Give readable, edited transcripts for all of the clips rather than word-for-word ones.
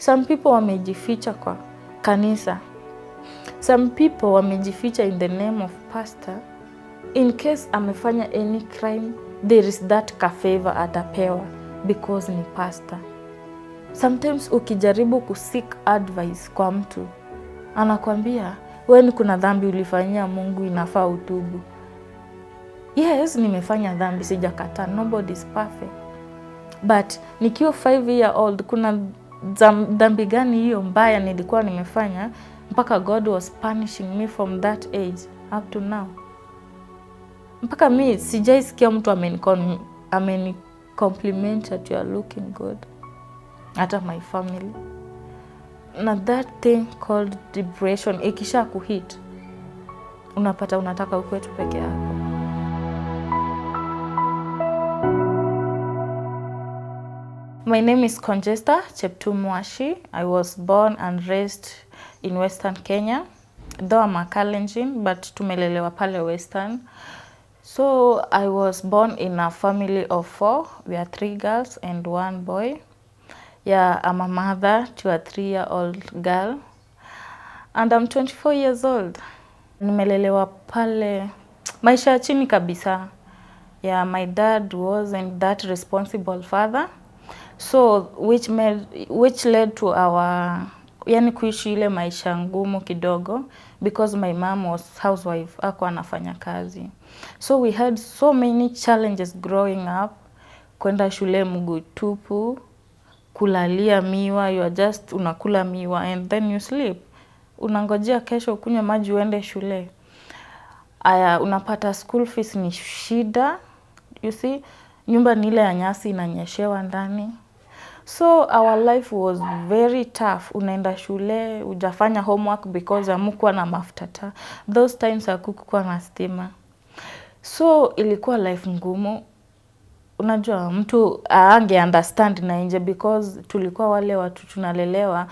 Some people wamejificha kwa kanisa. Some people wamejificha in the name of pastor. In case amefanya any crime, there is that favor atapewa because ni pastor. Sometimes ukijaribu kuseek advice kwa mtu, anakuambia, wewe kuna dhambi ulifanyia Mungu, inafaa utubu. Yes, nimefanya dhambi, sijakataa. Nobody is perfect. But nikiwa 5 years old, kuna dhambi gani hiyo mbaya nilikuwa nimefanya mpaka God was punishing me from that age up to now? Mpaka mimi sijaisikia mtu ameni compliment that you are looking good. Hata my family. Na that thing called depression ikisha kuhit, unapata unataka ukwe tu peke yako. My name is Conjestar, Cheptoo Mwashy. I was born and raised in Western Kenya. Though I'm a Kalenjin, but tumelelewa pale Western. So I was born in a family of 4. We are 3 girls and 1 boy. Yeah, I'm a mother to a 3-year-old girl. And I'm 24 years old. Nimelelewa pale maisha ya chini kabisa. Yeah, my dad wasn't that responsible father. So which led to our kuishi ile maisha ngumu kidogo, because my mom was housewife, hakuwa anafanya kazi. So we had so many challenges growing up. Kwenda shule mguu tupu, kulalia miwa, you are just unakula miwa and then you sleep. Unangojea kesho ukunywe maji uende shule. Unapata school fees ni shida. You see, nyumba ni ile ya nyasi inanyeshewa ndani. So our life was very tough. Unaenda shule, hujafanya homework because hamukuwa na mafuta taa. Those times hakukuwa na stima. So ilikuwa life ngumu. Unajua mtu aange understand na nje, because tulikuwa wale watu tunalelewa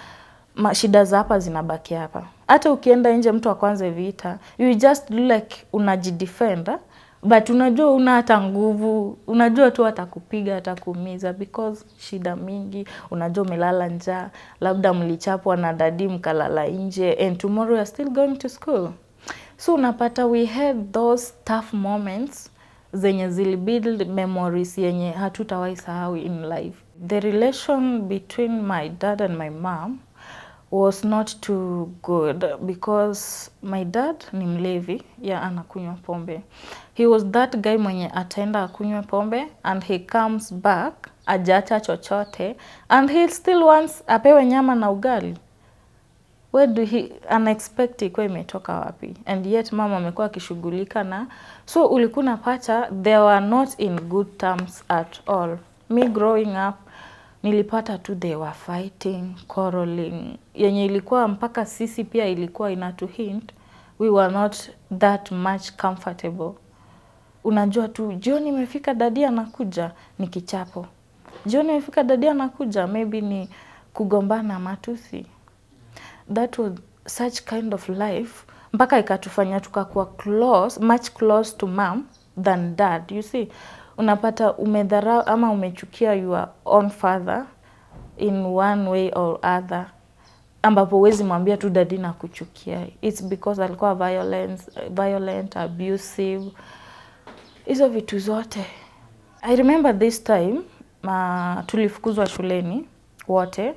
shida za hapa zinabaki hapa. Hata ukienda nje mtu akwanze vita, you just like unajidefend, but unajua una hata nguvu, unajua tu atakupiga, atakuumiza because shida mingi, unajua umelala njaa, labda mlichapwa na dadi mkalala nje, and tomorrow you are still going to school. So unapata we had those tough moments zenye zilibuild memories yenye hatutawahi sahau in life. The relation between my dad and my mom was not too good, because my dad ni mlevi, anakunywa pombe. He was that guy mwenye ataenda akunywe pombe and he comes back ajacha chochote and he still wants apewe nyama na ugali. Where do he unexpect ikuwa imetoka wapi? And yet mama amekuwa akishughulika na, so ulikuwa unapata they were not in good terms at all. Me growing up, nilipata tu they were fighting, quarreling. Yenye ilikuwa mpaka sisi pia ilikuwa inatu hint we were not that much comfortable. Unajua tu jioni imefika dadi anakuja ni kichapo. Jioni imefika dadi anakuja maybe ni kugombana matusi. That was such kind of life mpaka ikatufanya tukakuwa much close to mom than dad. You see, unapata umedharau ama umechukia your own father in one way or other, ambapo huwezi mwambia tu dadi na kuchukia. It's because alikuwa violent, abusive, hizo vitu zote. I remember this time tulifukuzwa shuleni wote.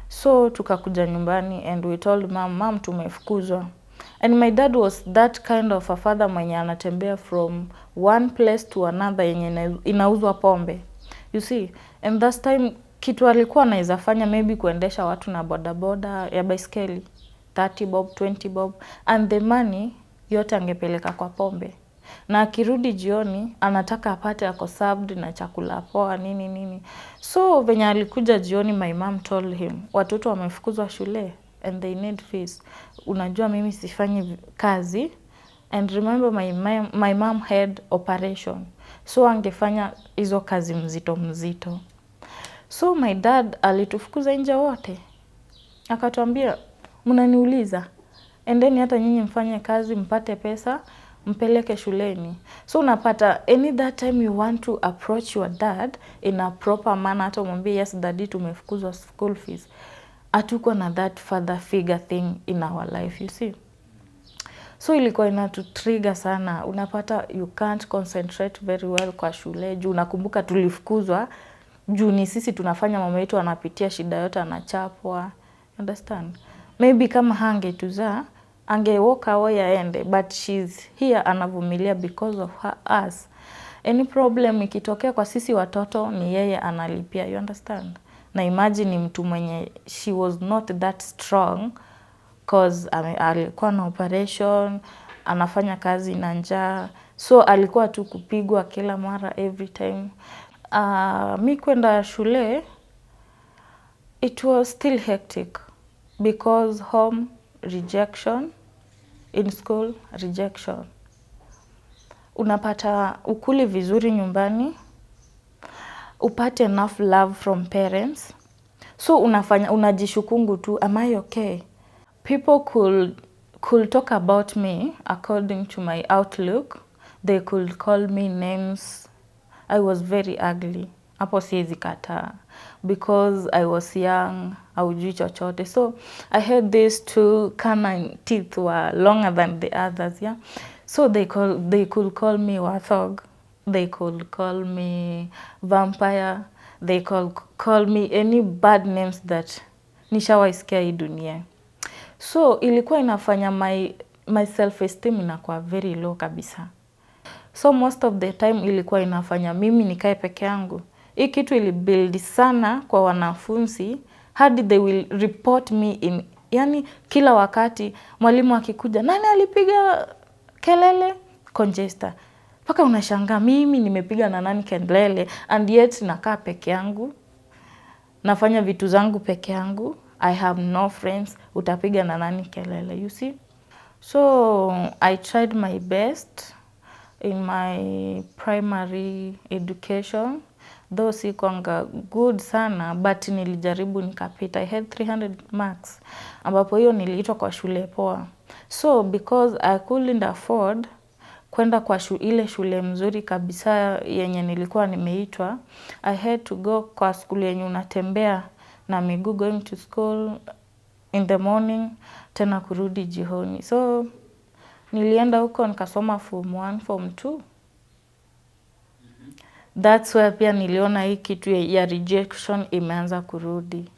So tukakuja nyumbani and we told mom tumefukuzwa. And my dad was that kind of a father mwenye anatembea from one place to another yenye inauzwa pombe. You see, and that time kitu alikuwa anaweza fanya maybe kuendesha watu na bodaboda ya baiskeli 30 bob, 20 bob, and the money yote angepeleka kwa pombe. Na akirudi jioni anataka apate ako served na chakula poa nini. So venye alikuja jioni, my mom told him, watoto wamefukuzwa shule and they need fees. Unajua mimi sifanyi kazi, and remember my mom had operation. So angefanya hizo kazi mzito. So my dad alitufukuza nje wote. Akatuambia, mnaniuliza, and then hata nyinyi mfanye kazi mpate pesa mpeleke shuleni. So unapata any that time you want to approach your dad in a proper manner, hata umwambie yes daddy tumefukuzwa school fees, hatuko na that father figure thing in our life, you see. So ilikuwa inatutrigger sana. Unapata you can't concentrate very well kwa shule. Juu nakumbuka tulifukuzwa. Juu ni sisi tunafanya mama yetu anapitia shida yote anachapwa. Understand? Maybe kama hangetuzaa, ange walk away aende. But she's here anavumilia because of us. Any problem ikitokea kwa sisi watoto ni yeye analipia. You understand? Na imagine mtu mwenye she was not that strong. Cause alikuwa na operation, anafanya kazi na njaa. So alikuwa tu kupigwa kila mara every time. Mi kwenda shule, it was still hectic. Because home, rejection. In school, rejection. Unapata ukuli vizuri nyumbani. Upate enough love from parents. So unajishukungu tu, am I okay? People could talk about me according to my outlook. They could call me names. I was very ugly. Hapo siwezi kataa. Because I was young, haujui chochote. So I had these two canine teeth were longer than the others, yeah. So they could call me wathog. They could call me vampire. They could call me any bad names that nishawaisikia hii dunia. So ilikuwa inafanya my self-esteem inakuwa very low kabisa. So most of the time ilikuwa inafanya mimi nikae peke yangu. Hii kitu ilibuild sana kwa wanafunzi hadi they will report me in, yani kila wakati mwalimu akikuja, nani alipiga kelele? Conjestar. Paka unashangaa mimi nimepiga na nani kelele, and yet nakaa peke yangu. Nafanya vitu zangu peke yangu. I have no friends. Utapiga na nani kelele, you see? So I tried my best in my primary education. Though sikuanga good sana, but nilijaribu nikapita. I had 300 marks. Ambapo hiyo niliitwa kwa shule poa. So because I couldn't afford kwenda kwa ile shule mzuri kabisa yenye nilikuwa nimeitwa, I had to go kwa school yenye unatembea na miguu, going to school in the morning tena kurudi jioni. So nilienda huko nikasoma form 1, form 2. That's where pia niliona hii kitu ya rejection imeanza kurudi.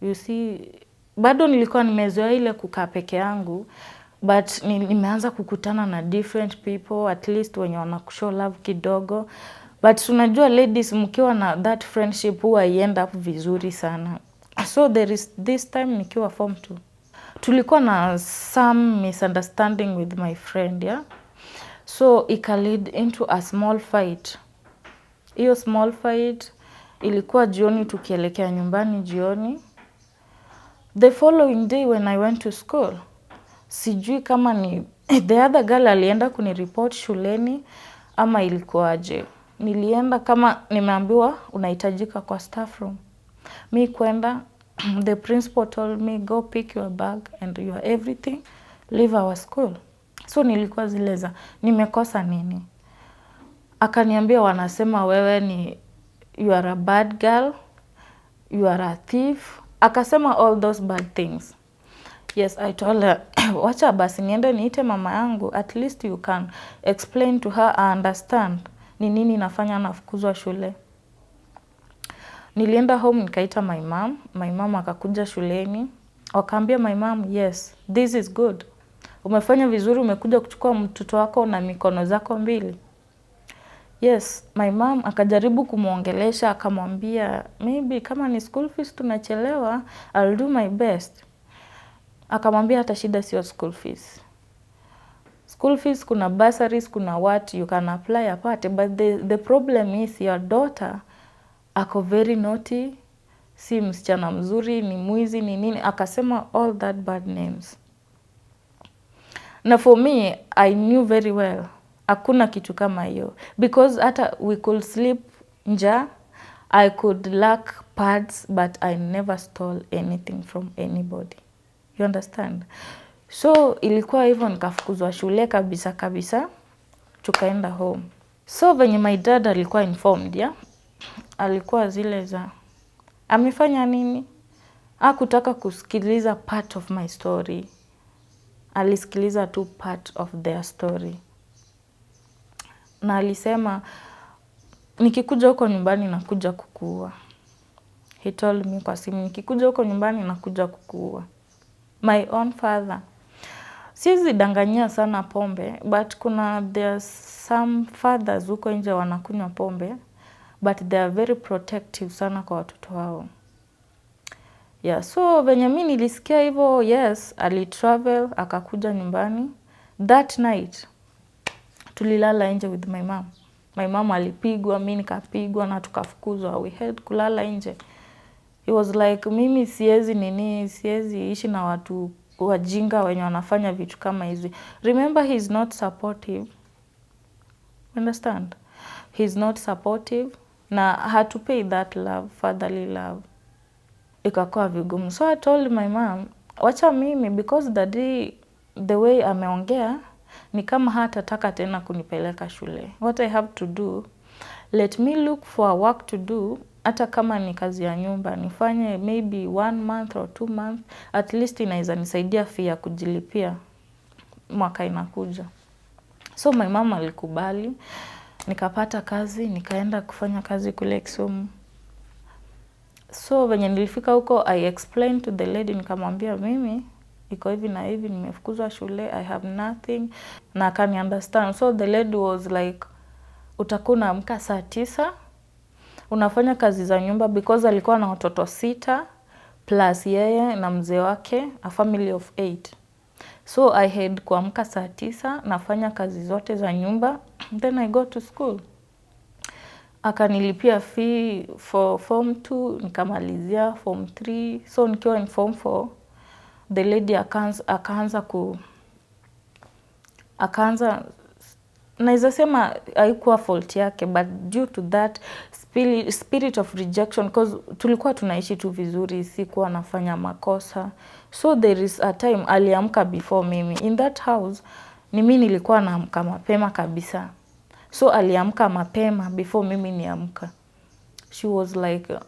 You see, bado nilikuwa nimezoea ile kukaa peke yangu, but nimeanza kukutana na different people, at least wenye wanakushow love kidogo. But tunajua ladies mkiwa na that friendship huwa end up vizuri sana. So there is this time nikiwa form 2. Tulikuwa na some misunderstanding with my friend, yeah. So ika lead into a small fight. Hiyo small fight ilikuwa jioni tukielekea nyumbani jioni. The following day when I went to school, sijui kama ni the other girl alienda kunireport shuleni ama ilikuwaje. Nilienda kama nimeambiwa unahitajika kwa staff room. Mi kwenda, the principal told me go pick your bag and your everything, leave our school. So nilikuwa zileza, nimekosa nini? Akaniambia wanasema wewe ni you are a bad girl, you are a thief. Akasema all those bad things. Yes, I told her, wacha basi niende niite mama yangu, at least you can explain to her, I understand ni nini nafanya nafukuzwa shule. Nilienda home nikaita my mom. My mom akakuja shuleni. Wakaambia my mom, yes, this is good. Umefanya vizuri, umekuja kuchukua mtoto wako na mikono zako mbili. Yes, my mom akajaribu kumuongelesha, akamwambia maybe kama ni school fees tunachelewa, I'll do my best. Akamwambia hata shida sio school fees. School fees kuna bursaries, kuna what you can apply apart, but the problem is your daughter ako very naughty, si msichana mzuri, ni mwizi, ni nini. Akasema all that bad names. Na for me, I knew very well hakuna kitu kama hiyo, because hata we could sleep nja, I could lack pads, but I never stole anything from anybody. You understand? So ilikuwa hivyo, nikafukuzwa shule kabisa kabisa, tukaenda home. So venye my dad alikuwa informed, yeah? Alikuwa zile za amefanya nini? Hakutaka kusikiliza part of my story. Alisikiliza tu part of their story. Na alisema, nikikuja huko nyumbani nakuja kukuua. He told me kwa simu, nikikuja huko nyumbani nakuja kukuua. My own father. Siwezi danganyia sana pombe, but there's some fathers huko nje wanakunywa pombe, but they are very protective sana kwa watoto wao. Yeah, so venye mimi nilisikia hivyo, yes, alitravel, akakuja nyumbani. That night, tulilala nje with my mom. My mom alipigwa, mimi nikapigwa na tukafukuzwa. We had kulala nje. It was like, mimi siwezi ishi na watu wajinga wenye wanafanya vitu kama hizi. Remember, he's not supportive. Understand? He's not supportive. Na hatupei that love, fatherly love. Ikakuwa vigumu. So I told my mom, wacha mimi, because the way ameongea, ni kama hatataka tena kunipeleka shule. What I have to do, let me look for work to do, hata kama ni kazi ya nyumba, nifanye maybe 1 month or 2 months, at least inaweza nisaidia fee ya kujilipia mwaka inakuja. So my mama alikubali, nikapata kazi, nikaenda kufanya kazi kule Kisumu. So venye nilifika huko, I explained to the lady, nikamwambia mimi, iko hivi na hivi, nimefukuzwa shule, I have nothing, na akani understand. So the lady was like, utakuwa unaamka saa 9, unafanya kazi za nyumba, because alikuwa na watoto 6, plus yeye na mzee wake, a family of 8. So I had kuamka saa 9, nafanya kazi zote za nyumba, then I go to school. Akanilipia fee for form 2, nikamalizia form 3. So nikiwa in form 4, the lady akaanza, naweza sema haikuwa fault yake, but due to that spirit of rejection, because tulikuwa tunaishi tu vizuri, sikuwa nafanya makosa. So there is a time aliamka before mimi. In that house, ni mimi nilikuwa naamka mapema kabisa. So aliamka mapema before mimi niamka. She was like,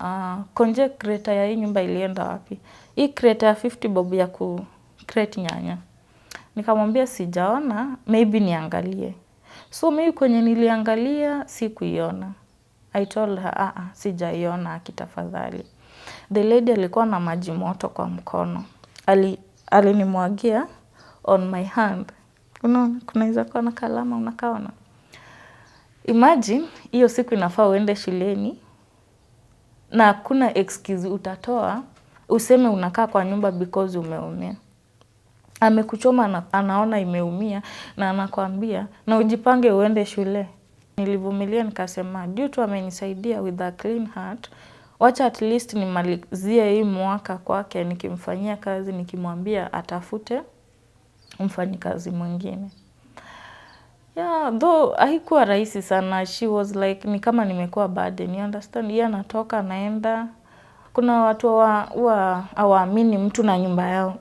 konje kreta ya hii nyumba ilienda wapi? Hii kreta ya 50 bob ya kreti nyanya. Nikamwambia sijaona, maybe niangalie. So mimi kwenye niliangalia, sikuiona. I told her, sijaiona, kitafadhali. The lady alikuwa na maji moto kwa mkono. Alinimwagia on my hand. Kunaweza kuwa na kalama, unakaona? Imagine, hiyo siku inafaa uende shuleni, na hakuna excuse utatoa, useme unakaa kwa nyumba because umeumia. Amekuchoma, anaona imeumia, na anakuambia, na ujipange uende shule. Nilivumilia nikasema, due to amenisaidia with a clean heart, wacha at least nimalizie hii mwaka kwake, nikimfanyia kazi, nikimwambia atafute mfanyikazi mwingine. Yeah, though haikuwa rahisi sana. She was like, ni kama nimekuwa burden, you understand? Yeye anatoka naenda. Kuna watu hawaamini mtu na nyumba yao.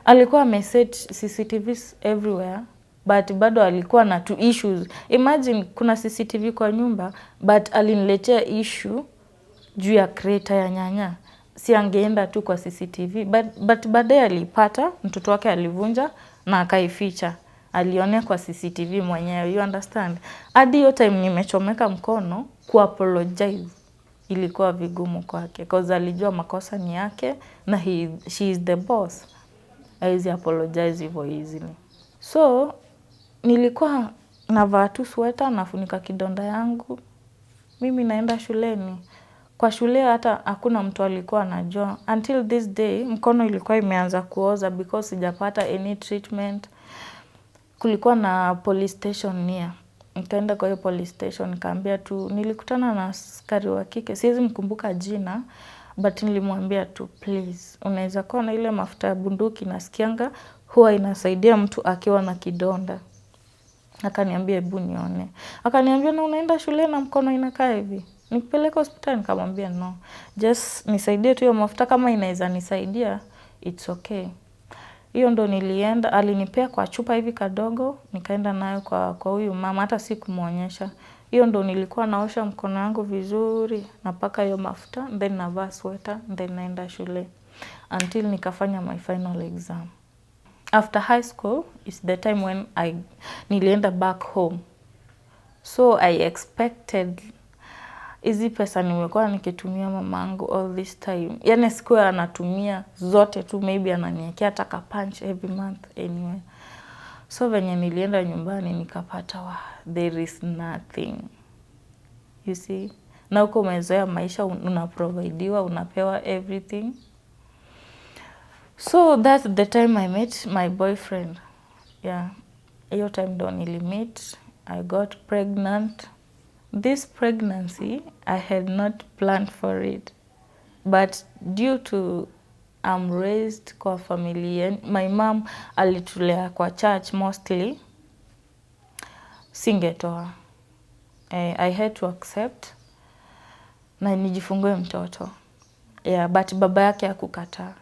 Alikuwa ameset CCTVs everywhere, but bado alikuwa na 2 issues. Imagine kuna CCTV kwa nyumba, but aliniletea issue juu ya kreta ya nyanya. Si angeenda tu kwa CCTV, but baadaye alipata, mtoto wake alivunja na akaificha. Alionea kwa CCTV mwenyewe, you understand? Hadi hiyo time nimechomeka mkono kuapologize ilikuwa vigumu kwake, because alijua makosa ni yake na she is the boss. Haiwezi apologize hivyo easily. So nilikuwa navaa tu sweater, nafunika kidonda yangu. Mimi naenda shuleni. Kwa shule hata hakuna mtu alikuwa anajua. Until this day mkono ilikuwa imeanza kuoza because sijapata any treatment. Kulikuwa na police station near. Nikaenda kwa hiyo police station, nikaambia tu, nilikutana na askari wa kike, siwezi mkumbuka jina, but nilimwambia tu, please, unaweza kuwa na ile mafuta ya bunduki, nasikianga huwa inasaidia mtu akiwa na kidonda. Akaniambia hebu nione. Akaniambia, na unaenda shule na mkono inakaa hivi? Nikupeleke hospitali? Nikamwambia no. Just nisaidie tu hiyo mafuta, kama inaweza nisaidia, it's okay. Hiyo ndo nilienda, alinipea kwa chupa hivi kadogo, nikaenda nayo kwa huyu mama, hata sikumuonyesha. Hiyo ndo nilikuwa naosha mkono wangu vizuri, napaka hiyo mafuta, then navaa sweater, then naenda shule. until nikafanya my final exam. After high school is the time when nilienda back home. So I expected hizi pesa nimekuwa nikitumia mamangu all this time. Yaani sikuwa anatumia zote tu, maybe ananiwekea hata punch every month anyway. So venye nilienda nyumbani nikapata there is nothing. You see? Na huko umezoea maisha, unaprovidiwa, unapewa everything. So that's the time I met my boyfriend. Yeah. Hiyo time ndo nilimeet. I got pregnant. This pregnancy, I had not planned for it. But due to I'm raised kwa familia, my mom alitulea kwa church mostly, singetoa. I had to accept na nijifungue mtoto. Yeah, but baba yake hakukataa.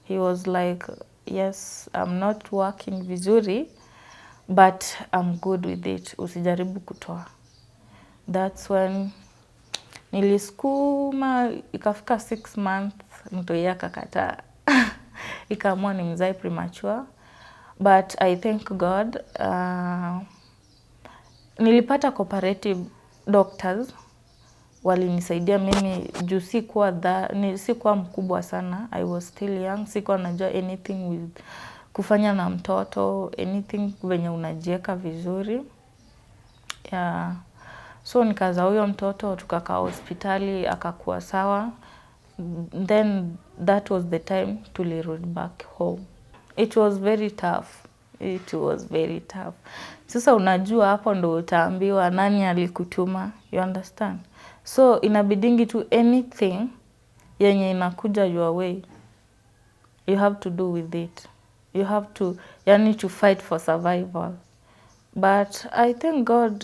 He was like, yes, I'm not working vizuri, but I'm good with it. Usijaribu kutoa. That's when nilisukuma, ikafika 6 months, mtu yake akakataa. Ikaamua nimzae premature. But I thank God. Nilipata cooperative doctors. Walinisaidia mimi juu sikuwa mkubwa sana. I was still young. Sikuwa najua anything with kufanya na mtoto, anything venye unajieka vizuri. Yeah. So nikazaa huyo mtoto, tukakaa hospitali, akakuwa sawa. Then that was the time tulirudi back home. It was very tough. It was very tough. Sasa unajua hapo ndo utaambiwa nani alikutuma. You understand? So inabidingi to anything yenye inakuja your way, you have to do with it. You have to, yani to fight for survival. But I thank God,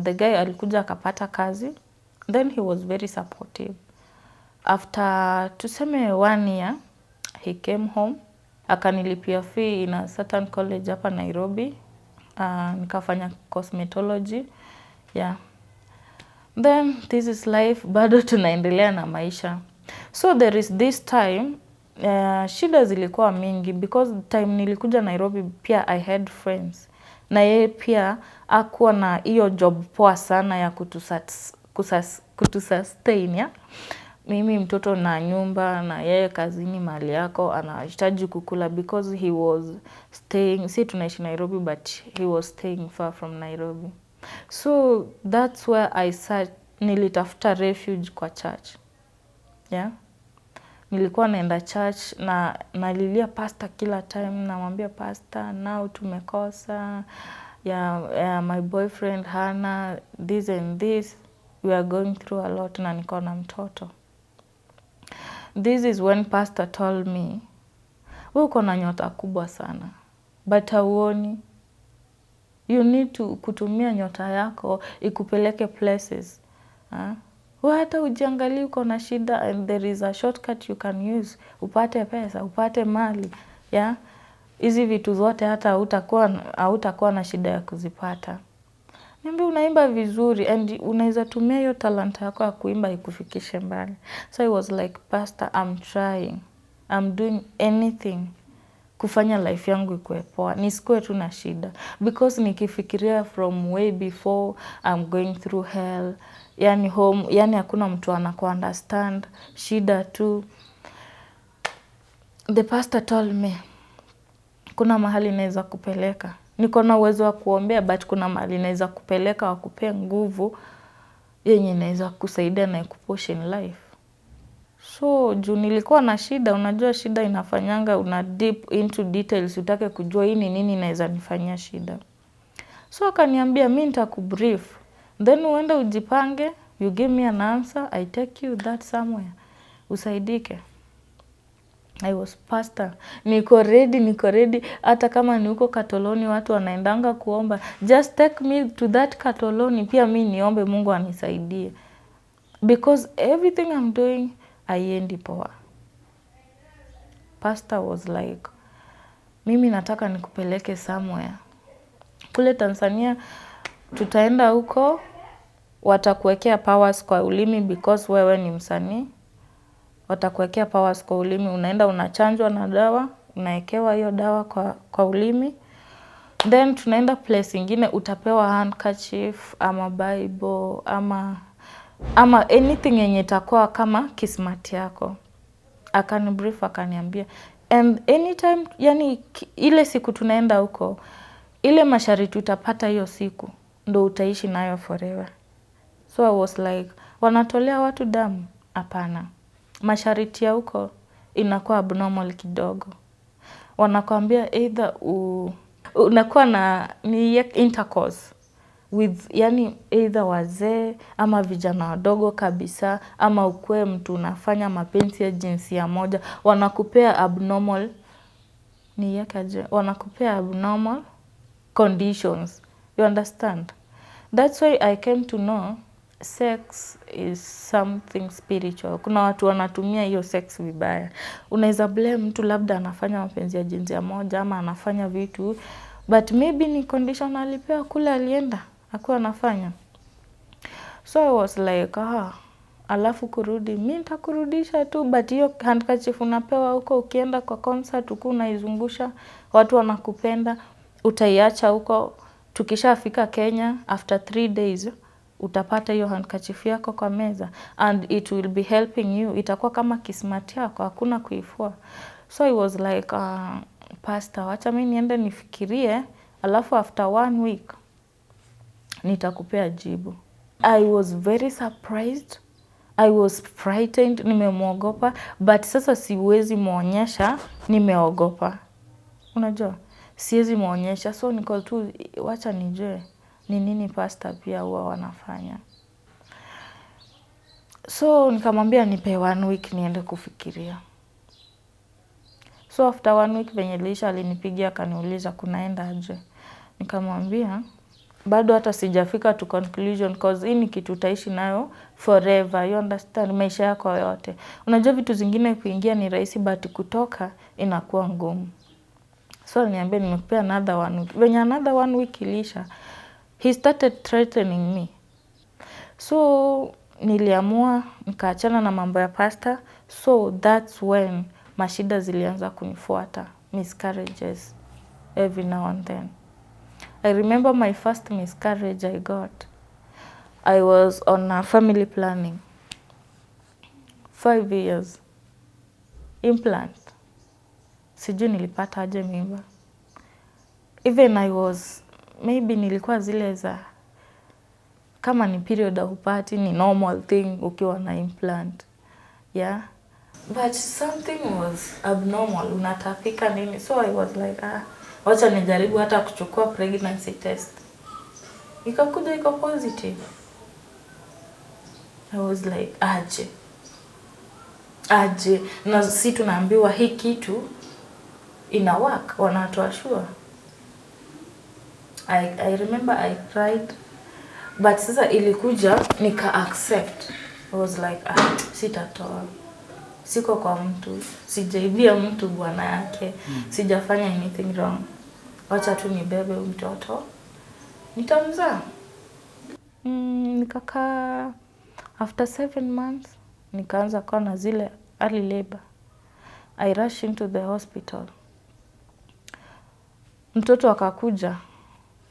the guy alikuja akapata kazi. Then he was very supportive. After tuseme 1 year, he came home. Akanilipia fee in a certain college hapa Nairobi. Nikafanya cosmetology. Yeah. Then this is life, bado tunaendelea na maisha. So there is this time, shida zilikuwa mingi because time nilikuja Nairobi pia I had friends. Na yeye pia hakuwa na hiyo job poa sana ya kutusustain, ya. Mimi mtoto na nyumba na yeye kazini mahali yako anahitaji kukula because he was staying, si tunaishi Nairobi but he was staying far from Nairobi. So that's where nilitafuta refuge kwa church. Yeah. Nilikuwa naenda church na nalilia pastor kila time, namwambia pastor, now tumekosa, my boyfriend hana this and this, we are going through a lot na niko na mtoto. This is when pastor told me, wewe uko na nyota kubwa sana, but hauoni. You need to kutumia nyota yako ikupeleke places. Wewe hata ujiangalie uko na shida and there is a shortcut you can use. Upate pesa, upate mali. Yeah? Hizi vitu zote hata hautakuwa na shida ya kuzipata. Niambia unaimba vizuri and unaweza tumia hiyo talanta yako ya kuimba ikufikishe mbali. So I was like, pastor, I'm trying. I'm doing anything kufanya life yangu ikuwe poa. Nisikuwe tu na shida. Because nikifikiria from way before I'm going through hell. Yani home, yani hakuna mtu anaku-understand. Shida tu. The pastor told me, kuna mahali naweza kupeleka. Niko na uwezo wa kuombea but kuna mahali naweza kupeleka wakupee nguvu yenye inaweza kusaidia na ikupush in life. So juu nilikuwa na shida, unajua shida inafanyanga una deep into details, utake kujua hii ni nini inaweza nifanyia shida. So akaniambia mimi nitakubrief, then uende ujipange, you give me an answer, I take you that somewhere, usaidike. I was pastor. Niko ready. Hata kama ni huko Katoloni watu wanaendanga kuomba, just take me to that Katoloni, pia mimi niombe Mungu anisaidie. Because everything I'm doing, haiendi poa. Pastor was like, mimi nataka nikupeleke somewhere. Kule Tanzania, tutaenda huko, watakuwekea powers kwa ulimi because wewe ni msanii. watakuwekea powers kwa ulimi, unaenda unachanjwa na dawa, unaekewa hiyo dawa kwa ulimi. Then tunaenda place ingine, utapewa handkerchief ama Bible ama anything yenye itakuwa kama kismati yako. Akanibrief, akaniambia, and anytime, yani ile siku tunaenda huko, ile masharti utapata hiyo siku ndo utaishi nayo forever. So I was like, wanatolea watu damu? Hapana. Masharti ya huko inakuwa abnormal kidogo. Wanakuambia either unakuwa na intercourse with, yani either wazee ama vijana wadogo kabisa, ama ukue mtu unafanya mapenzi ya jinsia moja. Wanakupea abnormal, wanakupea abnormal conditions. You understand? That's why I came to know sex is something spiritual. Kuna watu wanatumia hiyo sex vibaya. Unaweza blame mtu labda anafanya mapenzi ya jinsia moja ama anafanya vitu, but maybe ni condition alipewa kule alienda hakuwa anafanya. So I was like, alafu kurudi, mimi nitakurudisha tu, but hiyo handkerchief unapewa huko, ukienda kwa concert uko unaizungusha, watu wanakupenda, utaiacha huko. Tukishafika Kenya, after 3 days, utapata hiyo handkerchief yako kwa meza, and it will be helping you. Itakuwa kama kismati yako, hakuna kuifua. So I was like, pastor, wacha mimi niende nifikirie, alafu after 1 week, nitakupea jibu. I was very surprised. I was frightened, nimemuogopa, but sasa siwezi muonyesha nimeogopa. Unajua? Siwezi muonyesha, so niko tu wacha nijue ni nini pastor pia huwa wanafanya. So nikamwambia nipe 1 week niende kufikiria. So after 1 week venye Lisha alinipigia akaniuliza kunaenda aje. Nikamwambia bado hata sijafika to conclusion, cause hii ni kitu utaishi nayo forever. You understand? Maisha yako yote. Unajua vitu zingine kuingia ni rahisi, but kutoka inakuwa ngumu. So aliniambia nimekupea another 1 week. Venye another 1 week ilisha, he started threatening me. So niliamua nikaachana na mambo ya pastor. So that's when mashida zilianza kunifuata, miscarriages every now and then. I remember my first miscarriage I got. I was on a family planning. 5 years. Implant. Sijui nilipata aje mimba. Even I was, maybe nilikuwa zile za, kama ni period hupati, ni normal thing ukiwa na implant. Yeah. But something was abnormal, unatapika nini. So I was like, wacha nijaribu hata kuchukua pregnancy test. Ikakuja iko positive. I was like, aje. Na si tunaambiwa hii kitu ina work, wanatuashua. I remember I cried, but sasa ilikuja nika accept. I was like, sitatoa. Siko kwa mtu, sijaibia mtu bwana yake, sijafanya anything wrong. Wacha tu nibebe mtoto, nitamzaa. Nikakaa, after 7 months, nikaanza kuwa na zile early labor. I rushed into the hospital. Mtoto akakuja.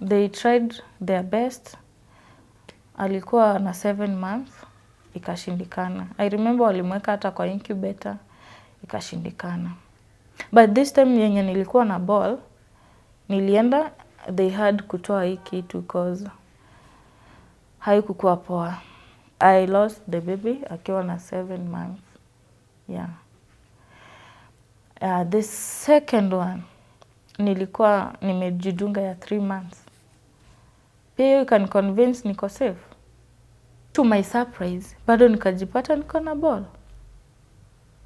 They tried their best. Alikuwa na 7 months, ikashindikana. I remember walimweka hata kwa incubator, ikashindikana. But this time yenye nilikuwa na ball, nilienda, they had kutoa hii kitu cause haikukuwa poa. I lost the baby akiwa na 7 months. Yeah. The second one, nilikuwa nimejidunga ya 3 months. Pia you can convince niko safe. To my surprise, bado nikajipata niko na ball.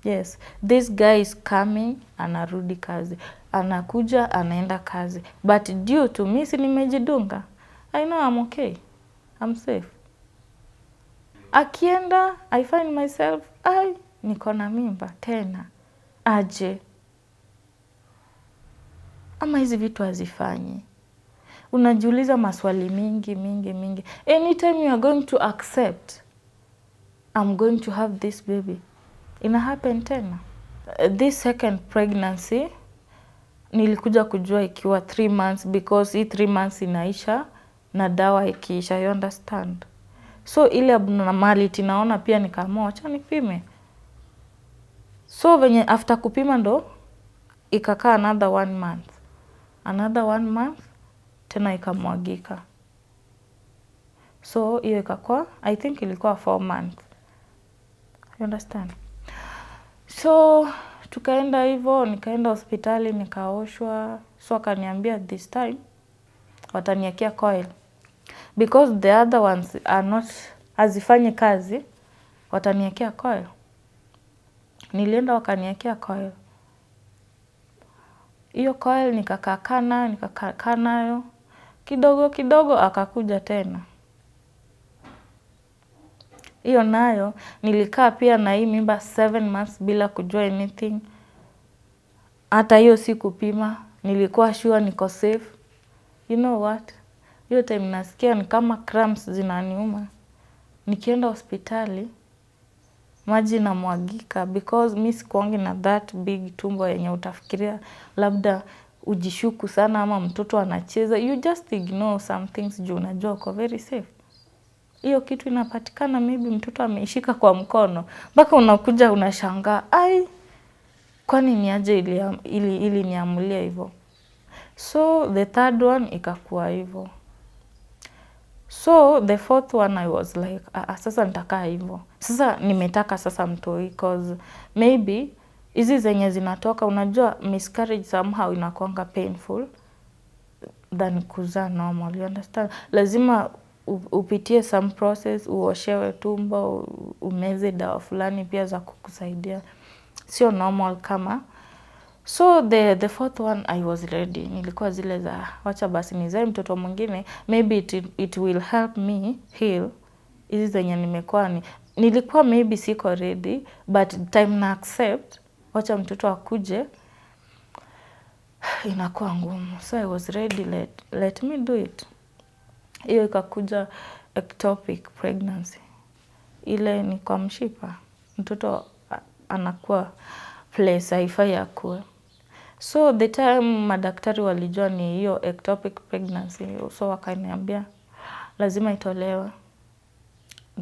Yes, this guy is coming, anarudi kazi. Anakuja, anaenda kazi. But due to me, si nimejidunga. I know I'm okay. I'm safe. Akienda, I find myself, niko na mimba tena. Aje. Ama hizi vitu hazifanyi. Unajiuliza maswali mingi. Anytime you are going to accept, I'm going to have this baby, ina happen tena. This second pregnancy nilikuja kujua ikiwa 3 months because hii 3 months inaisha na dawa ikiisha, you understand. So ile abnormality naona pia nikaamua acha nipime. So venye after kupima ndo ikakaa another 1 month. Another 1 month tena ikamwagika. So hiyo ikakuwa, I think ilikuwa 4 months. You understand? So tukaenda hivyo, nikaenda hospitali, nikaoshwa. So akaniambia this time wataniekea coil. Because the other ones are not, hazifanyi kazi, wataniekea coil. Nilienda wakaniekea coil. Hiyo coil nikakaa nayo. Kidogo kidogo akakuja tena. Hiyo nayo nilikaa pia na hii mimba 7 months bila kujua anything. Hata hiyo si kupima, nilikuwa sure niko safe. You know what? Hiyo time nasikia ni kama cramps zinaniuma. Nikienda hospitali maji inamwagika because mimi sikuangi na that big tumbo yenye utafikiria labda ujishuku sana ama mtoto anacheza. You just ignore some things juu unajua uko very safe. Hiyo kitu inapatikana maybe mtoto ameishika kwa mkono. Mpaka unakuja unashangaa, ai, kwani ni aje ili niamulia hivyo. So the third one ikakuwa hivyo. So the fourth one I was like, sasa nitakaa hivyo. Sasa nimetaka sasa mtoi cause maybe hizi zenye zinatoka, unajua miscarriage somehow inakuanga painful than kuzaa normal, you understand? Lazima upitie some process, uoshewe tumbo, umeze dawa fulani pia za kukusaidia. Sio normal kama. So the fourth one I was ready. Nilikuwa zile za wacha basi nizae mtoto mwingine, maybe it will help me heal. Hizi zenye nimekuwa nilikuwa maybe siko ready, but time na accept wacha mtoto akuje inakuwa ngumu. So I was ready, let me do it. Hiyo ikakuja ectopic pregnancy. Ile ni kwa mshipa. Mtoto anakuwa place haifai akue. So the time madaktari walijua ni hiyo ectopic pregnancy, so wakaniambia lazima itolewe.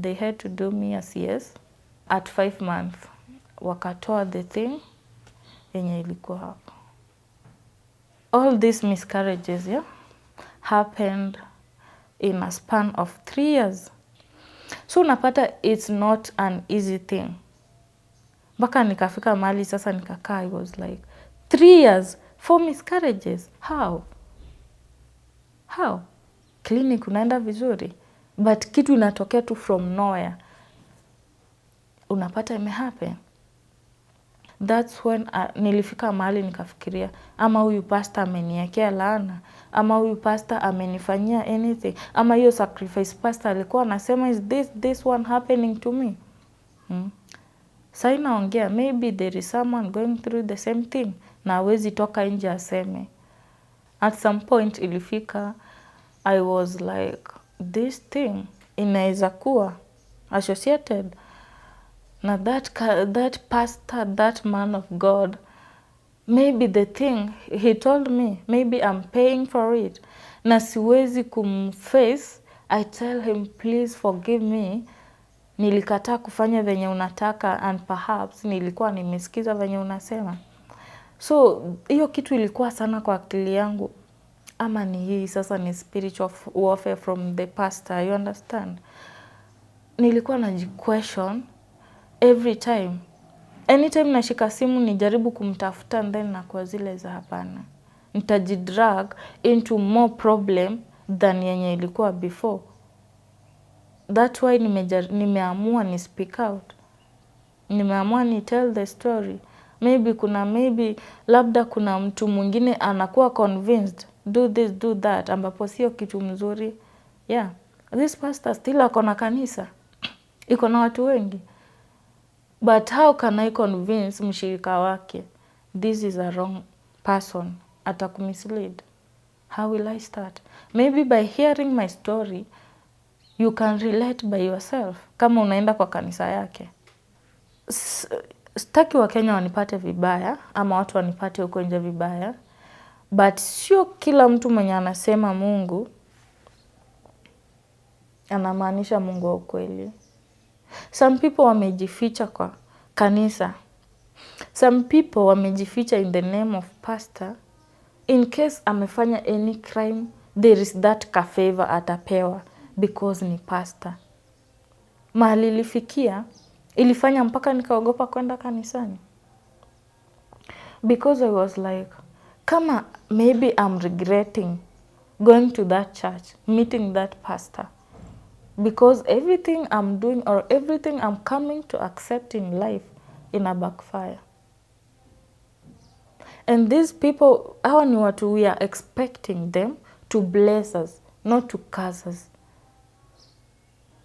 They had to do me a CS at 5 months. Wakatoa the thing yenye ilikuwa hapo. All these miscarriages happened in a span of 3 years. So unapata it's not an easy thing. Mpaka nikafika mahali sasa nikakaa, I was like 3 years for miscarriages. How? Clinic unaenda vizuri, but kitu inatokea tu from nowhere. Unapata imehappen. That's when nilifika mahali nikafikiria, ama huyu pastor ameniekea laana, ama huyu pastor amenifanyia anything, ama hiyo sacrifice pastor alikuwa anasema is this one happening to me. Sasa inaongea maybe there is someone going through the same thing na hawezi toka nje aseme. At some point ilifika, I was like, this thing inaweza kuwa associated na that pastor, that man of God. Maybe the thing he told me, maybe I'm paying for it. Na siwezi kumface. I tell him, please forgive me. Nilikataa kufanya venye unataka and perhaps nilikuwa nimesikiza venye unasema. So hiyo kitu ilikuwa sana kwa akili yangu. Ama ni hii sasa ni spiritual warfare from the pastor, you understand? Nilikuwa naji-question every time. Anytime nashika simu nijaribu kumtafuta, and then nakuwa zile za hapana. Nitajidrag into more problem than yenye ilikuwa before. That's why nimeamua ni speak out. Nimeamua ni tell the story. Maybe labda kuna mtu mwingine anakuwa convinced, do this, do that, ambapo sio kitu mzuri. Yeah, this pastor still ako na kanisa. Iko na watu wengi. But how can I convince mshirika wake this is a wrong person? Atakumislead. How will I start? Maybe by hearing my story, you can relate by yourself. Kama unaenda kwa kanisa yake. sitaki wa Kenya wanipate vibaya ama watu wanipate huko nje vibaya, but sio kila mtu mwenye anasema Mungu anamaanisha Mungu wa ukweli. Some people wamejificha kwa kanisa. Some people wamejificha in the name of pastor. In case amefanya any crime, there is that favor atapewa because ni pastor. Mahali ilifikia, ilifanya mpaka nikaogopa kwenda kanisani. Because I was like, kama maybe I'm regretting going to that church, meeting that pastor. Because everything I'm doing or everything I'm coming to accept in life in a backfire. And these people, hawa ni watu we are expecting them to bless us, not to curse us.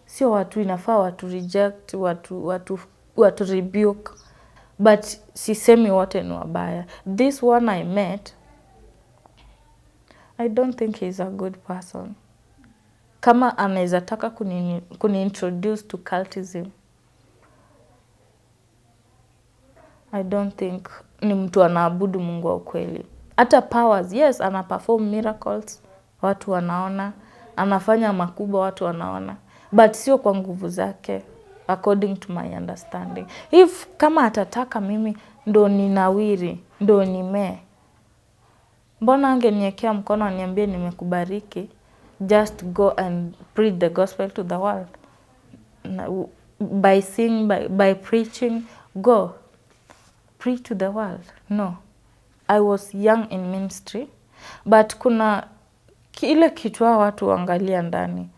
Sio watu inafaa watu reject, watu rebuke. But sisemi wote ni wabaya. This one I met, I don't think he's a good person. Kama anaweza taka kuni-introduce to cultism, I don't think ni mtu anaabudu Mungu wa ukweli. Hata powers, yes, ana perform miracles, watu wanaona. Anafanya makubwa, watu wanaona. But sio kwa nguvu zake, according to my understanding. If kama atataka mimi ndo ninawiri, ndo nimee, mbona angeniekea mkono aniambie nimekubariki? Just go and preach the gospel to the world. By singing, by preaching, go. Preach to the world. No. I was young in ministry, but kuna ile kitu watu waangalia ndani.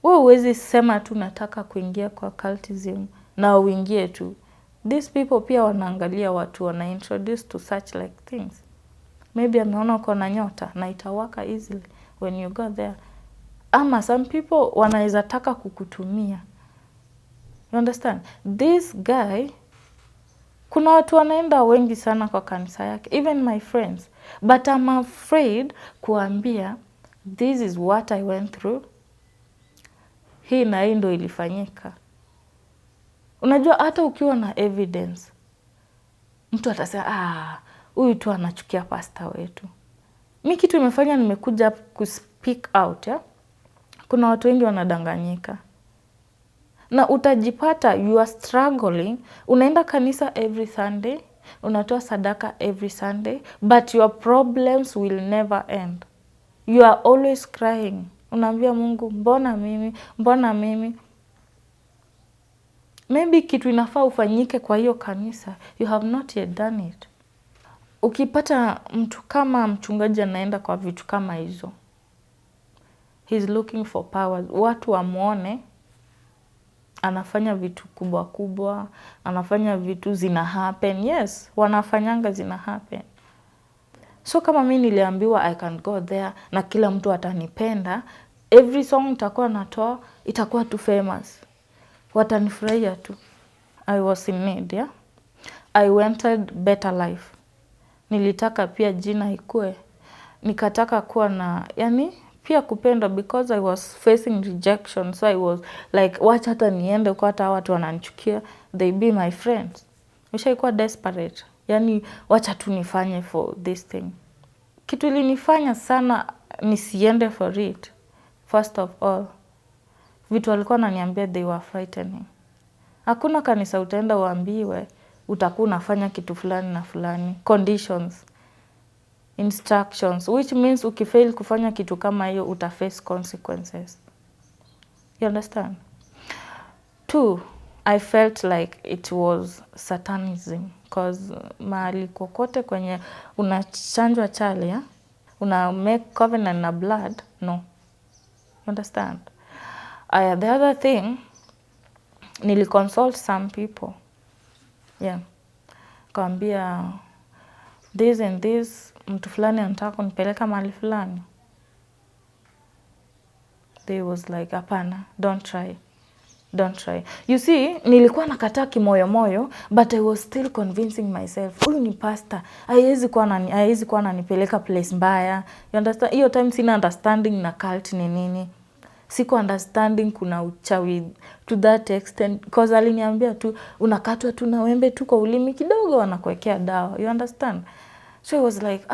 Wewe huwezi sema tu nataka kuingia kwa cultism na uingie tu. These people pia wanaangalia watu wana introduce to such like things. Maybe ameona uko na nyota na itawaka easily when you go there. Ama some people wanaweza taka kukutumia. You understand? This guy, kuna watu wanaenda wengi sana kwa kanisa yake, even my friends. But I'm afraid kuambia, this is what I went through. Hii na hii ndo ilifanyika. Unajua hata ukiwa na evidence, mtu atasema, huyu tu anachukia pastor wetu. Mimi kitu imefanya nimekuja kuspeak out, ya? Kuna watu wengi wanadanganyika. Na utajipata you are struggling, unaenda kanisa every Sunday, unatoa sadaka every Sunday, but your problems will never end. You are always crying. Unaambia Mungu, mbona mimi, mbona mimi? Maybe kitu inafaa ufanyike kwa hiyo kanisa, you have not yet done it. Ukipata mtu kama mchungaji anaenda kwa vitu kama hizo, he's looking for powers. Watu wamuone, anafanya vitu kubwa kubwa, anafanya vitu zina happen. Yes, wanafanyanga zina happen. So kama mimi niliambiwa I can go there na kila mtu atanipenda, every song nitakuwa natoa itakuwa too famous. Watanifurahia tu. I was in need, yeah. I wanted better life. Nilitaka pia jina ikue. Nikataka kuwa na, yani pia kupenda because I was facing rejection. So I was like, wacha hata niende kwa hata watu wananichukia. They be my friends. Nishaikuwa desperate. Yani wacha tu nifanye for this thing. Kitu ilinifanya sana nisiende for it. First of all, vitu walikuwa wananiambia they were frightening. Hakuna kanisa utaenda uambiwe utakuwa unafanya kitu fulani na fulani. Conditions, instructions, which means ukifail kufanya kitu kama hiyo utaface consequences. You understand? 2, I felt like it was satanism because mahali kokote kwenye unachanjwa chali, ya? Una make covenant na blood, no. You understand? The other thing, niliconsult some people. Yeah. Kaambia this and this, mtu fulani anataka kunipeleka mahali fulani. They was like, hapana, don't try. Don't try. You see, nilikuwa nakataa kimoyo, but I was still convincing myself. Huyu ni pastor. Haiwezi kuwa ananipeleka place mbaya. You understand? Hiyo time sina understanding na cult ni nini. siku understanding kuna uchawi to that extent, cause aliniambia tu unakatwa tu na wembe tu kwa ulimi kidogo wanakuwekea dawa, you understand. So I was like,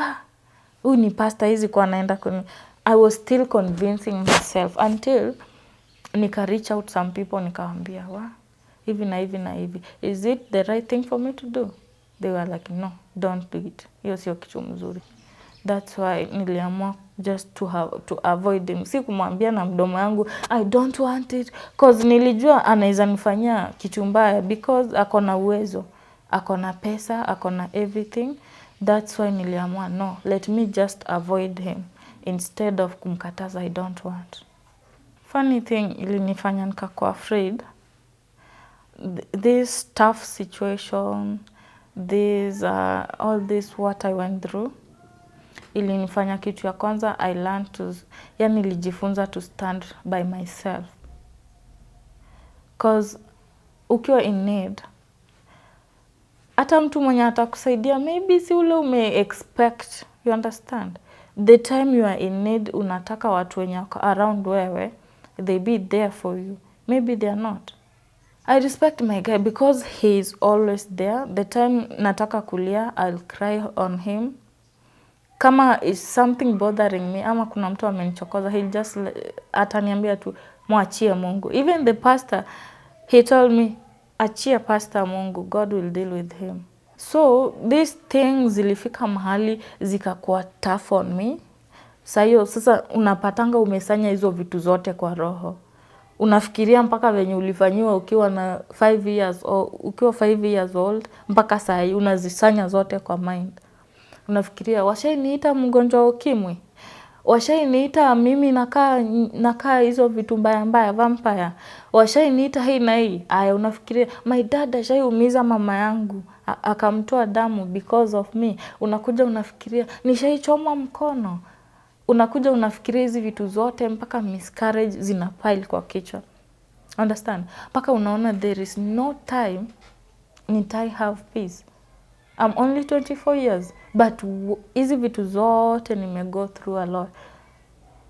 huyu ni pastor hizi kwa naenda kuni. I was still convincing myself until nika reach out some people, nikawaambia hivi na hivi na hivi, is it the right thing for me to do? They were like, no, don't do it, hiyo sio kitu mzuri. That's why niliamua just to avoid him. Si kumwambia na mdomo yangu I don't want it, cause nilijua anaweza nifanyia kitu mbaya, because akona uwezo, akona pesa, akona everything. That's why niliamua no, let me just avoid him instead of kumkataza I don't want. Funny thing ilinifanya nikakuwa afraid, this tough situation, this all this what I went through, ilinifanya kitu ya kwanza I learned to, yani nilijifunza to stand by myself. Cause ukiwa in need, hata mtu mwenye atakusaidia maybe si ule ume expect, you understand. The time you are in need, unataka watu wenye around wewe, they be there for you. Maybe they are not. I respect my guy because he is always there. The time nataka kulia, I'll cry on him. Kama is something bothering me, ama kuna mtu amenichokoza, he'll just ataniambia tu mwachie Mungu. Even the pastor, he told me, achia pastor Mungu, God will deal with him. So these things zilifika mahali zikakuwa tough on me. Sasa unapatanga umesanya hizo vitu zote kwa roho. Unafikiria mpaka venye ulifanyiwa ukiwa na 5 years or ukiwa 5 years old, mpaka saa hii unazisanya zote kwa mind. Unafikiria washainiita mgonjwa ukimwi, washainiita mimi nakaa hizo vitu mbaya mbaya vampire, washainiita hii na hii. Aya, unafikiria my dad ashaiumiza mama yangu akamtoa damu because of me. Unakuja unafikiria nishaichomwa mkono. Unakuja unafikiria hizi vitu zote mpaka miscarriage zina pile kwa kichwa. Understand? Mpaka unaona there is no time I have peace. I'm only 24 years, but hizi vitu zote go through a lot.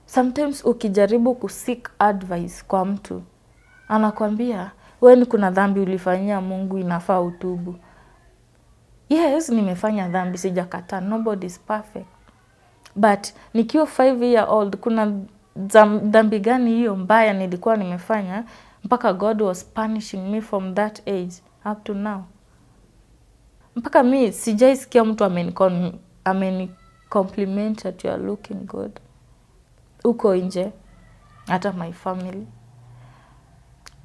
Sometimes ukijaribu kuseek advice kwa mtu, anakuambia wewe kuna dhambi ulifanyia Mungu, inafaa utubu. Yes, nimefanya dhambi, sijakataa, nobody is perfect. But nikiwa 5 year old, kuna dhambi gani hiyo mbaya nilikuwa nimefanya mpaka God was punishing me from that age up to now? Mpaka mi sijaisikia mtu ameni compliment that you are looking good uko nje, hata my family.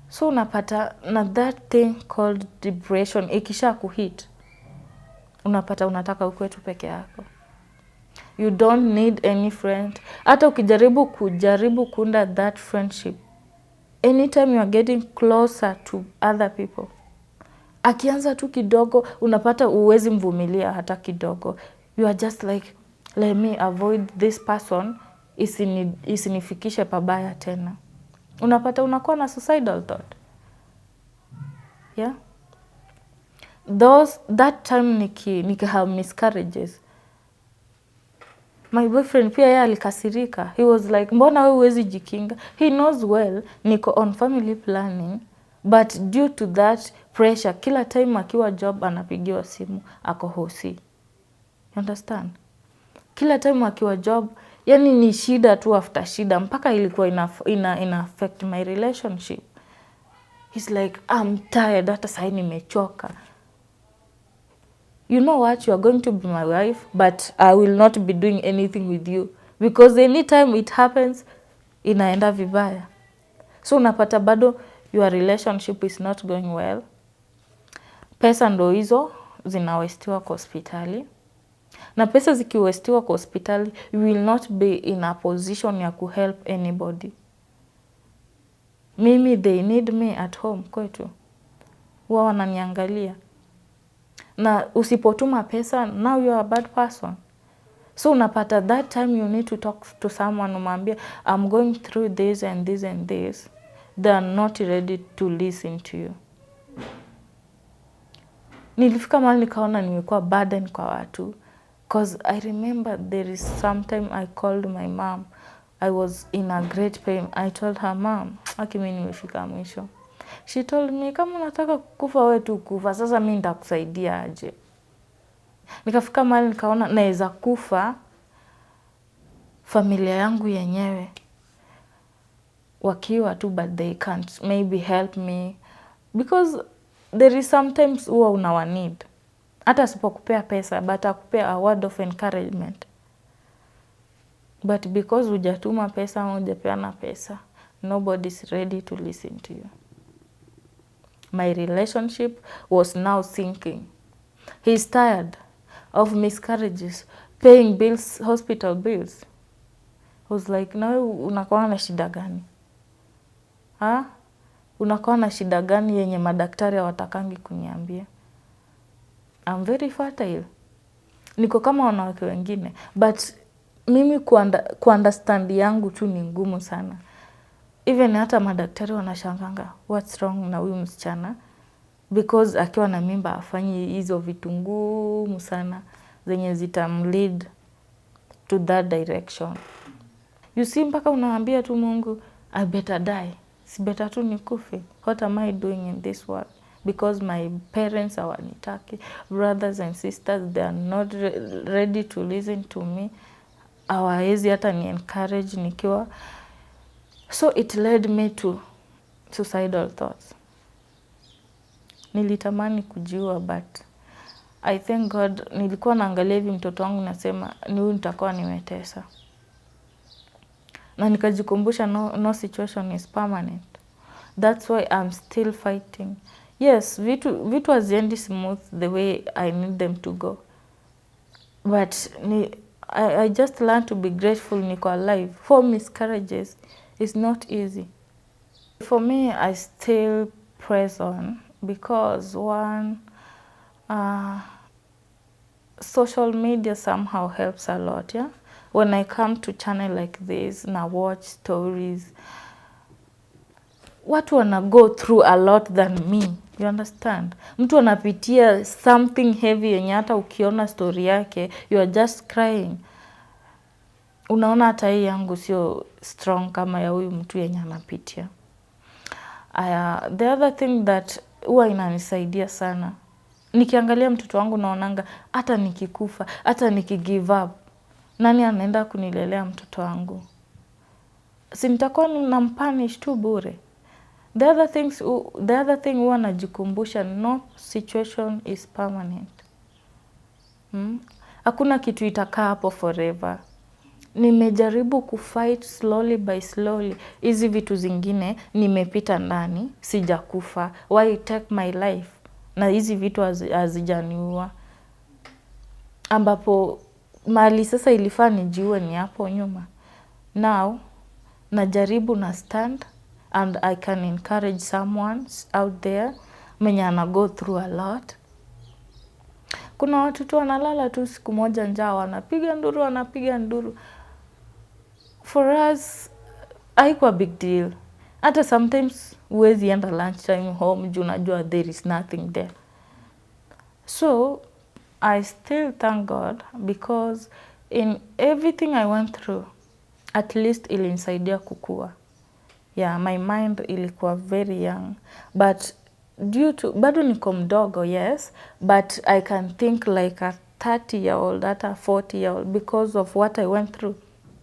So unapata na that thing called depression ikisha kuhit, unapata unataka ukwe tu peke yako. You don't need any friend. Hata ukijaribu kuunda that friendship, anytime you are getting closer to other people, akianza tu kidogo unapata uwezi mvumilia hata kidogo. You are just like, let me avoid this person, isinifikishe pabaya tena. Unapata unakuwa na suicidal thought. Yeah? That time niki have miscarriages, my boyfriend pia yeye alikasirika. He was like, mbona wewe huwezi jikinga? He knows well niko on family planning, but due to that pressure, kila time akiwa job anapigiwa simu ako hosi. You understand? Kila time akiwa job, yani ni shida tu after shida, mpaka ilikuwa ina affect my relationship. He's like, I'm tired, hata sasa nimechoka. You know what, you are going to be my wife, but I will not be doing anything with you, because anytime it happens, inaenda vibaya. So unapata bado your relationship is not going well. Pesa ndo hizo zinawestiwa kwa hospitali. Na pesa zikiwestiwa kwa hospitali, you will not be in a position ya kuhelp anybody. Mimi, they need me at home kwetu. Huwa wananiangalia. Na usipotuma pesa, now you are a bad person. So unapata that time you need to talk to someone, umwambie I'm going through this and this and this. They are not ready to listen to you. Nilifika mahali nikaona nimekuwa burden kwa watu. Because I remember there is sometime I called my mom. I was in a great pain. I told her, Mom, aki mimi nimefika mwisho. She told me, kama unataka kufa wewe tu kufa, sasa mimi nitakusaidia aje? Nikafika mahali nikaona naweza kufa familia yangu yenyewe wakiwa tu, but they can't maybe help me, because there is sometimes huwa unawa need. Hata asipokupea pesa, but akupea a word of encouragement. But because hujatuma pesa au hujapeana pesa, nobody's ready to listen to you. My relationship was now sinking. He's tired of miscarriages, paying bills, hospital bills. I was like, na wewe unakuwa na shida gani? Unakuwa na shida gani yenye madaktari hawatakangi kuniambia? I'm very fertile. Niko kama wanawake wengine, but mimi kuunderstand yangu tu ni ngumu sana. Even hata madaktari wanashanganga, what's wrong na huyu msichana? Because akiwa na mimba afanyi hizo vitu ngumu sana zenye zitamlead to that direction. You see, mpaka unaambia tu Mungu, I better die. Si better tu nikufe. What am I doing in this world? Because my parents hawanitaki, brothers and sisters, they are not ready to listen to me. Hawawezi hata ni encourage nikiwa. So it led me to suicidal thoughts. Nilitamani kujiua, but I thank God nilikuwa naangalia hivi mtoto wangu nasema ni huyu nitakuwa nimetesa. Na nikajikumbusha no situation is permanent. That's why I'm still fighting. Yes, vitu haziendi smooth the way I need them to go. But I just learned to be grateful niko alive. 4 miscarriages is not easy. For me, I still press on because one, social media somehow helps a lot, yeah? When I come to channel like this, na watch stories, watu wana go through a lot than me, you understand? Mtu anapitia something heavy yenye hata ukiona story yake, you are just crying. Unaona hata hii yangu sio strong kama ya huyu mtu yenye anapitia. The other thing that huwa inanisaidia sana, nikiangalia mtoto wangu naonanga hata nikikufa, hata nikigive up, nani anaenda kunilelea mtoto wangu? Si nitakuwa nampunish tu bure. The other thing huwa najikumbusha, no situation is permanent. Hakuna kitu itakaa hapo forever. Nimejaribu kufight slowly by slowly. Hizi vitu zingine nimepita ndani, sijakufa. Why take my life? Na hizi vitu hazijaniua. Ambapo mali sasa ilifaa nijiue ni hapo nyuma. Now najaribu na stand, and I can encourage someone out there mwenye ana go through a lot. Kuna watu tu wanalala tu siku moja njaa wanapiga nduru. For us, haikuwa big deal. Hata sometimes huwezi enda lunchtime home juu unajua there is nothing there. So I still thank God because in everything I went through, at least ilinisaidia kukua. Yeah, my mind ilikuwa very young, but due to bado niko mdogo, yes, but I can think like a 30-year-old, hata 40-year-old because of what I went through.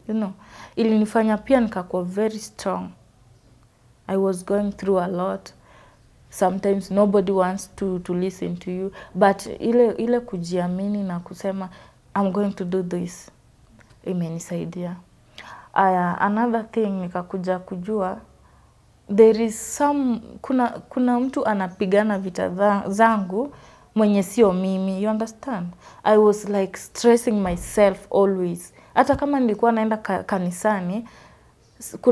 You know, ilinifanya pia nikakuwa very strong. I was going through a lot. Sometimes nobody wants to listen to you, but ile kujiamini na kusema I'm going to do this imenisaidia. Another thing nikakuja kujua, there is kuna mtu anapigana vita zangu mwenye sio mimi, you understand? I was like stressing myself always. Hata kama nilikuwa naenda kanisani,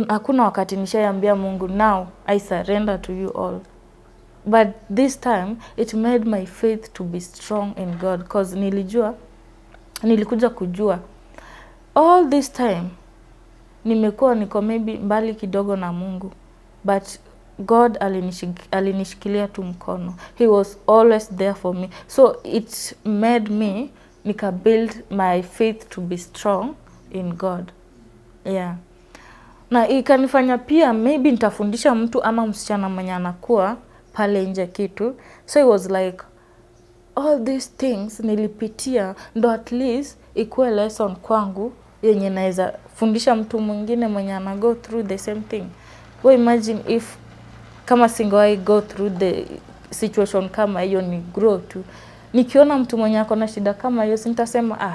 hakuna wakati nishaiambia Mungu, now I surrender to you all. But this time it made my faith to be strong in God, because nilikuja kujua all this time niko maybe mbali kidogo na Mungu, but God alinishikilia tu mkono. He was always there for me. So it made me build my faith to be strong in God. Yeah. Na ikanifanya pia maybe nitafundisha mtu ama msichana mwenye anakuwa pale nje kitu. So it was like all these things nilipitia ndo at least ikuwe lesson kwangu yenye naweza fundisha mtu mwingine mwenye ana go through the same thing. Well, imagine if kama singewahi go through the situation kama hiyo ni grow tu. Nikiona mtu mwenye ako na shida kama hiyo sitasema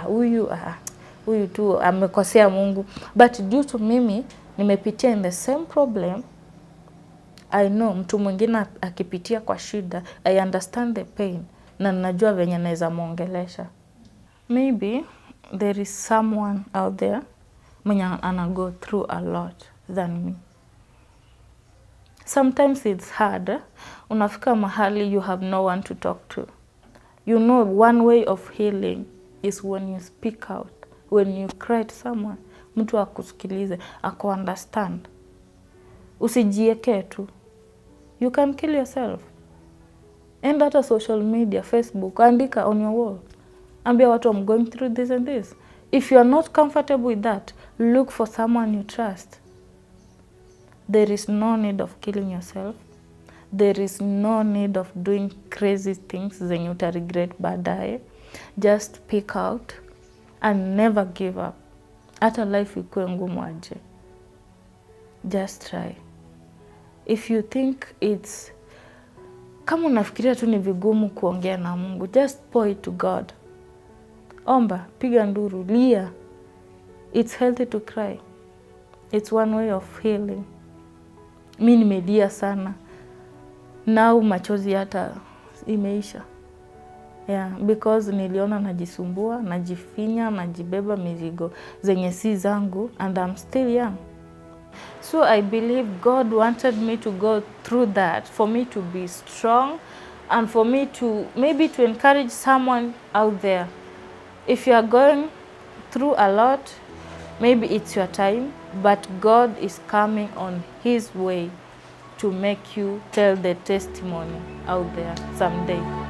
huyu tu amekosea Mungu. But due to mimi nimepitia in the same problem, I know mtu mwingine akipitia kwa shida, I understand the pain na najua venye naweza muongelesha. Maybe there is someone out there mwenye ana go through a lot than me. Sometimes it's hard. Unafika mahali you have no one to talk to. You know one way of healing is when you speak out. When you cry to someone, mtu akusikilize, aku understand. Usijieke tu. You can kill yourself. And hata social media, Facebook, andika on your wall. Ambia watu I'm going through this and this. If you are not comfortable with that, look for someone you trust. There is no need of killing yourself. There is no need of doing crazy things zenye uta regret baadaye. Just speak out and never give up. Hata life ikuwe ngumu aje. Just try. If you think it's kama unafikiria tu ni vigumu kuongea na Mungu, just pour it to God. Omba, piga nduru, lia. It's healthy to cry. It's one way of healing. Mimi nimelia sana. Now machozi hata imeisha. Yeah, because niliona najisumbua, najifinya, najibeba mizigo zenye si zangu and I'm still young. So I believe God wanted me to go through that for me to be strong and for me to maybe to encourage someone out there. If you are going through a lot, maybe it's your time, but God is coming on his way to make you tell the testimony out there someday.